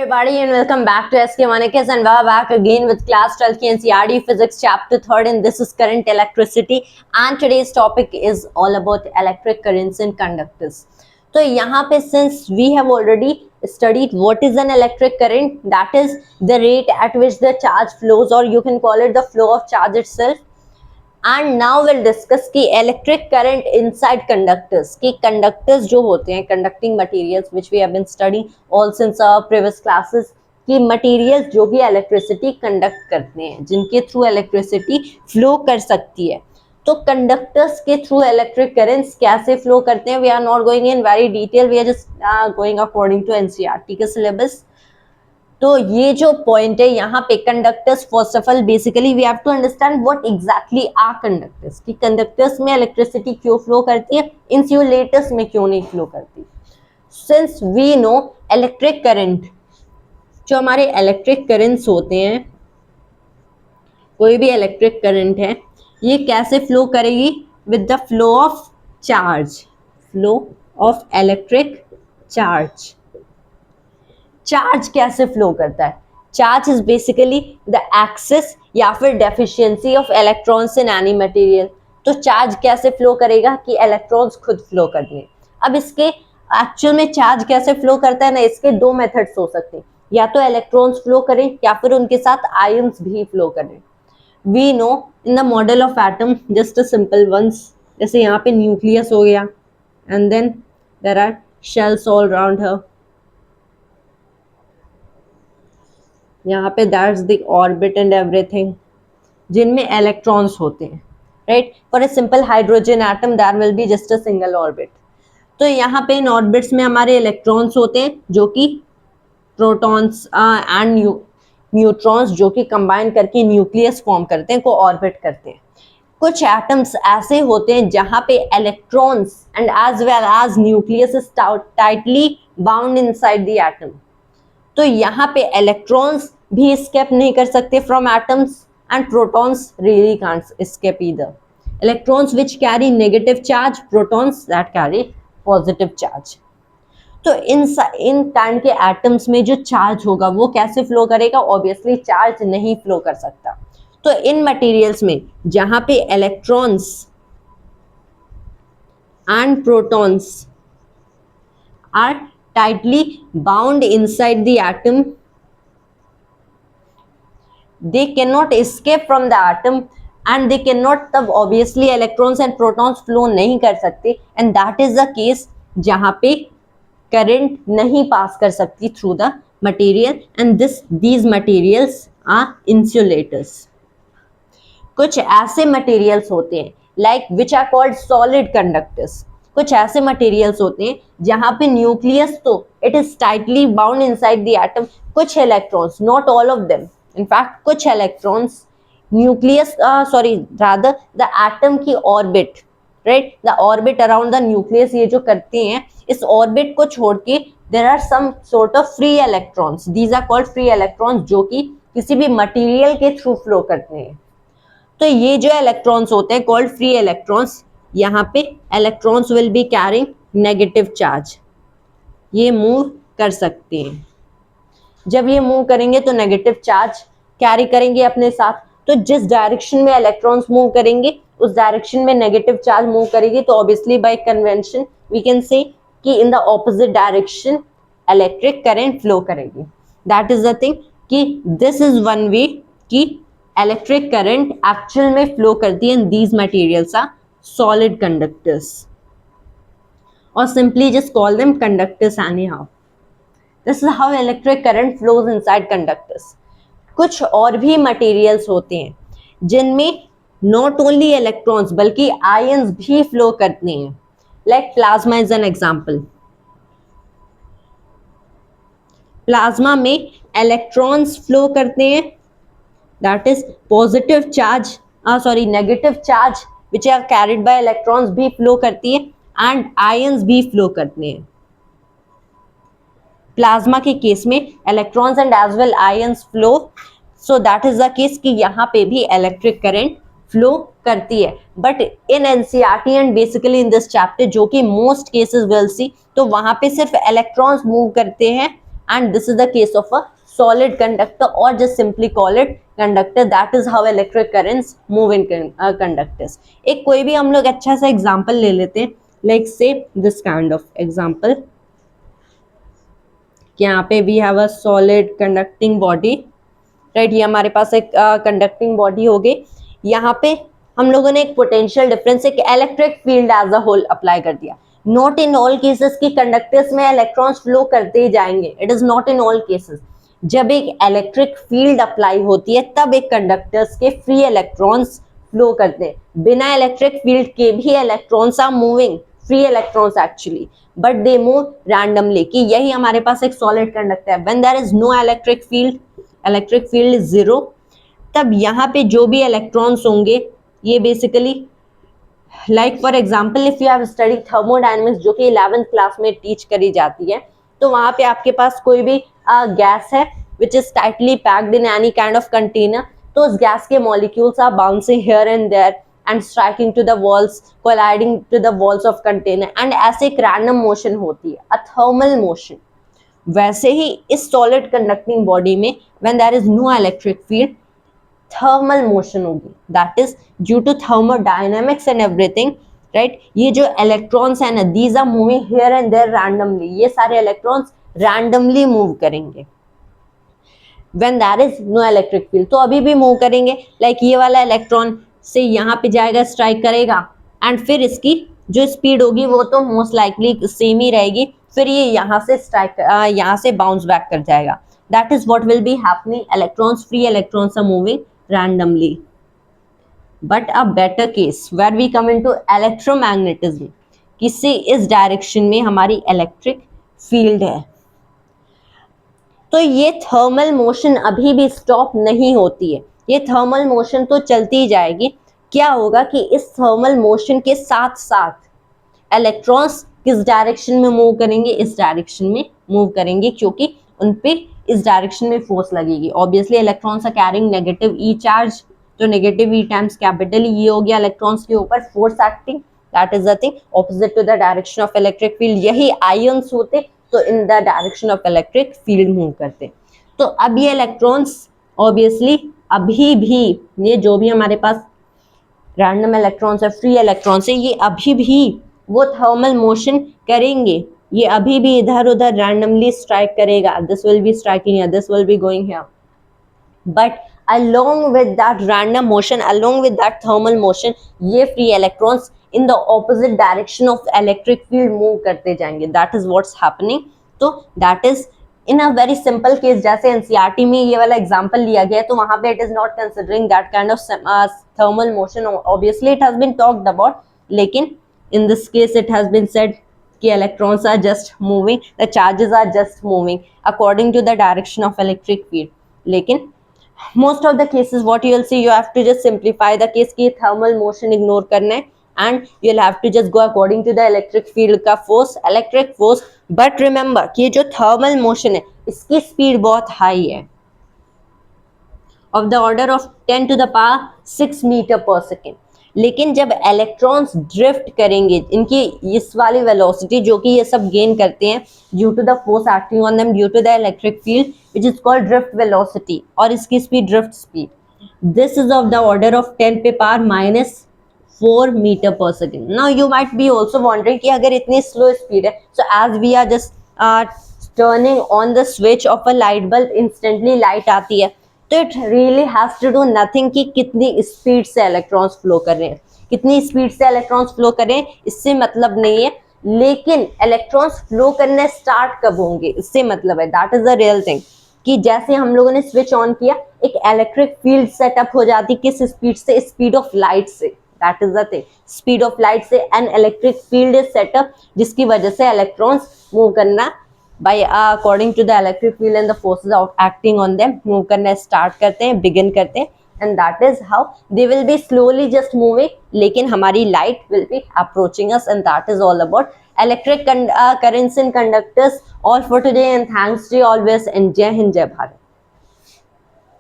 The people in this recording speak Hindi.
Everybody and welcome back to SK Manikis and we're back again with class 12 की NCERT physics chapter 3rd and this is current electricity and today's topic is all about electric currents in conductors. तो यहाँ पे since we have already studied what is an electric current, that is the rate at which the charge flows, or you can call it the flow of charge itself. And now will discuss की इलेक्ट्रिक करंट इनसाइड कंडक्टर्स की कंडक्टर्स जो होते हैं conducting materials which we have been study all since our previous classes की मटेरियल्स जो भी इलेक्ट्रिसिटी कंडक्ट करते हैं जिनके थ्रू इलेक्ट्रिसिटी फ्लो कर सकती है. तो कंडक्टर्स के थ्रू इलेक्ट्रिक करंट्स कैसे फ्लो करते हैं we are not going in very detail, we are just going according to NCERT के सिलेबस. तो ये जो पॉइंट है यहाँ पे conductors, first of all basically we have to understand what exactly are conductors कि कंडक्टर्स में इलेक्ट्रिसिटी क्यों फ्लो करती है, इंसुलेटर्स में क्यों नहीं फ्लो करती. Since we know electric current, जो हमारे इलेक्ट्रिक करंट्स होते हैं, कोई भी इलेक्ट्रिक करंट है ये कैसे फ्लो करेगी with the flow of charge, flow of electric charge. Charge कैसे फ्लो करता है? Charge is basically the excess या फिर deficiency of electrons in any material. तो चार्ज कैसे फ्लो करेगा कि इलेक्ट्रॉन्स खुद फ्लो कर दें. अब इसके एक्चुअल में चार्ज कैसे फ्लो करता है ना, इसके दो मेथड्स हो सकते हैं, या तो इलेक्ट्रॉन्स फ्लो करें या फिर उनके साथ आयंस भी फ्लो करें. We know in the model of atom just a simple ones, जैसे यहाँ पे न्यूक्लियस हो गया and then there are shells all around here. यहाँ पे that's the orbit and everything जिनमें इलेक्ट्रॉन्स होते हैं, right. For a simple hydrogen atom there will be just a single orbit. तो यहाँ पे इन ऑर्बिट्स में हमारे इलेक्ट्रॉन्स होते हैं जो कि प्रोटॉन्स एंड न्यूट्रॉन्स जो कि कंबाइन करके न्यूक्लियस फॉर्म करते हैं, को ऑर्बिट करते हैं. कुछ एटम्स ऐसे होते हैं जहाँ पे electrons and as well as nucleus is tightly bound inside the atom. तो यहाँ पे इलेक्ट्रॉन्स भी एस्केप नहीं कर सकते from atoms and protons really can't escape either. Electrons which carry negative charge, protons that carry positive charge. तो इन काइंड के एटम्स में जो चार्ज होगा वो कैसे फ्लो करेगा? ऑब्वियसली चार्ज नहीं फ्लो कर सकता. तो इन मटेरियल्स में जहाँ पे electrons and protons are tightly bound inside the atom, they cannot escape from the atom and they cannot, तब obviously electrons and protons flow नहीं कर सकते, and that is the case जहाँ पे current नहीं pass कर सकती through the material, and these materials are insulators. कुछ ऐसे materials होते हैं like which are called solid conductors. कुछ ऐसे मटेरियल्स होते हैं जहां पे न्यूक्लियस तो it is tightly bound inside the atom. कुछ electrons, not all of them, in fact कुछ electrons nucleus rather the atom की orbit, right, the orbit around the nucleus ये जो करते हैं, इस ऑर्बिट को छोड़ के there are some sort of free electrons. These are called free electrons जो कि किसी भी मटेरियल के थ्रू फ्लो करते हैं. तो ये जो इलेक्ट्रॉन्स होते हैं कॉल्ड फ्री इलेक्ट्रॉन्स, यहाँ पे electrons will be carrying negative charge. ये मूव कर सकते हैं. जब ये मूव करेंगे तो नेगेटिव चार्ज कैरी करेंगे अपने साथ. तो जिस डायरेक्शन में इलेक्ट्रॉन्स मूव करेंगे उस डायरेक्शन में नेगेटिव चार्ज मूव करेगी. तो obviously by convention we can say कि in the opposite direction electric current flow करेगी. दैट इज द थिंग कि दिस इज वन वे कि इलेक्ट्रिक करंट एक्चुअल में फ्लो करती है. These materials are solid conductors or simply just call them conductors anyhow. This is how electric current flows inside conductors. कुछ और भी materials होते हैं जिनमें not only electrons बल्कि ions भी flow करते हैं. Like plasma is an example. Plasma में electrons flow करते हैं, that is positive charge, negative charge which are carried by electrons भी flow करती है and ions भी flow करते हैं. प्लाज्मा के केस में electrons and as well ions flow, so that is the case कि यहाँ पे भी electric current flow करती है. But in NCERT and basically in this chapter जो कि most cases will see, तो वहाँ पे सिर्फ electrons move करते हैं and this is the case of a solid conductor, or just simply call it conductor. That is how electric currents move in conductors. एक कोई भी हम लोग अच्छा सा एग्जांपल ले लेते हैं, like say this kind of example, कि यहाँ पे we have a solid conducting body, right, ये हमारे पास एक कंडक्टिंग बॉडी हो गई. यहाँ पे हम लोगों ने एक पोटेंशियल डिफरेंस, एक electric field as a whole apply कर दिया. नॉट इन ऑल केसेस की कंडक्टर्स में इलेक्ट्रॉन्स फ्लो करते ही जाएंगे. It is not in all cases. जब एक इलेक्ट्रिक फील्ड अप्लाई होती है तब एक कंडक्टर्स के फ्री इलेक्ट्रॉन्स फ्लो करते हैं. बिना इलेक्ट्रिक फील्ड के भी electrons are moving, free electrons actually, but they move randomly. कि यही हमारे पास एक सॉलिड कंडक्टर है. When there is no electric field is zero, तब यहाँ पे जो भी इलेक्ट्रॉन्स होंगे ये basically, like for example if you have study thermodynamics, जो कि 11th क्लास में टीच करी जाती है, तो वहाँ पे आपके पास कोई भी गैस है which is tightly packed in any kind of container, तो उस गैस के molecules are bouncing here and there and striking to the walls, colliding to the walls of container, and ऐसे एक रैंडम मोशन होती है, अ थर्मल मोशन. वैसे ही इस सॉलिड कंडक्टिंग बॉडी में when there is no electric field, thermal motion होगी. That is due to thermodynamics and everything, right. ये जो इलेक्ट्रॉन्स है ना, these are moving here and there randomly. ये सारे इलेक्ट्रॉन्स रैंडमली मूव करेंगे when there is no electric field. तो अभी भी मूव करेंगे. लाइक ये वाला इलेक्ट्रॉन से यहाँ पे जाएगा, स्ट्राइक करेगा, एंड फिर इसकी जो स्पीड होगी वो तो मोस्ट लाइकली सेम ही रहेगी. फिर ये यहाँ से स्ट्राइक, यहाँ से बाउंस बैक कर जाएगा. That is what will be happening. Electrons, free electrons are moving randomly. But a better case where we come into electromagnetism, किसी इस डायरेक्शन में हमारी इलेक्ट्रिक फील्ड है, तो ये थर्मल मोशन अभी भी स्टॉप नहीं होती है. ये थर्मल मोशन तो चलती ही जाएगी. क्या होगा कि इस थर्मल मोशन के साथ साथ इलेक्ट्रॉन्स किस डायरेक्शन में मूव करेंगे, इस डायरेक्शन में मूव करेंगे, क्योंकि उन पे इस डायरेक्शन में फोर्स लगेगी. Obviously electrons are carrying negative E charge, तो negative E times capital E हो गया इलेक्ट्रॉन्स के ऊपर force acting. That is the thing opposite to the direction of electric field. यही आयंस होते तो in the direction of electric field move करते. तो अब ये इलेक्ट्रॉन्स ऑब्वियसली अभी भी, ये जो भी हमारे पास रैंडम इलेक्ट्रॉन्स है, फ्री इलेक्ट्रॉन्स है, ये अभी भी वो थर्मल मोशन करेंगे. ये अभी भी इधर उधर रैंडमली स्ट्राइक करेगा. This will be striking here, this will be going here. But along with that random motion, along with that thermal motion, ये free electrons in the opposite direction of electric field move करते जाएंगे. That is what's happening. तो that is in a very simple case. जैसे NCERT में ये वाला example लिया गया है, तो वहाँ पे it is not considering that kind of thermal motion. Obviously it has been talked about, लेकिन in this case it has been said कि electrons are just moving, the charges are just moving according to the direction of electric field. लेकिन most of the cases what you will see, you have to just simplify the case कि thermal motion ignore करना है, and you'll have to just go according to the electric field का force, electric force. but remember कि जो thermal motion है इसकी speed बहुत high है, of the order of 10 to the power 6 meter per second. लेकिन जब इलेक्ट्रॉन्स ड्रिफ्ट करेंगे, इनकी इस वाली वेलोसिटी जो कि ये सब गेन करते हैं due to the force acting on them due to the electric field which is called drift velocity, और इसकी speed drift speed, this is of the order of 10 पे power -4 metre per second. Now you might be also wondering कि अगर इतनी स्लो स्पीड है, so as we are just turning on the switch of a light bulb, instantly light आती है. तो it really has to do nothing कि कितनी स्पीड से इलेक्ट्रॉन्स फ्लो कर रहे हैं, कितनी स्पीड से इलेक्ट्रॉन्स फ्लो कर रहे हैं इससे मतलब नहीं है, लेकिन इलेक्ट्रॉन्स फ्लो करने स्टार्ट कब होंगे इससे मतलब है. That is the real thing कि जैसे हम लोगों ने स्विच ऑन किया, एक इलेक्ट्रिक फील्ड सेटअप हो जाती, किस स्पीड से, स्पीड ऑफ लाइट से. That is the thing, speed of light से an electric field is set up, जिसकी वजह से इलेक्ट्रॉन्स मूव करना by according to the electric field and the forces of acting on them move करना start करते हैं, begin करते हैं, and that is how they will be slowly just moving, लेकिन हमारी light will be approaching us, and that is all about electric currents in conductors. All for today, and thanks to you always, and Jai Hind, Jai Bharat.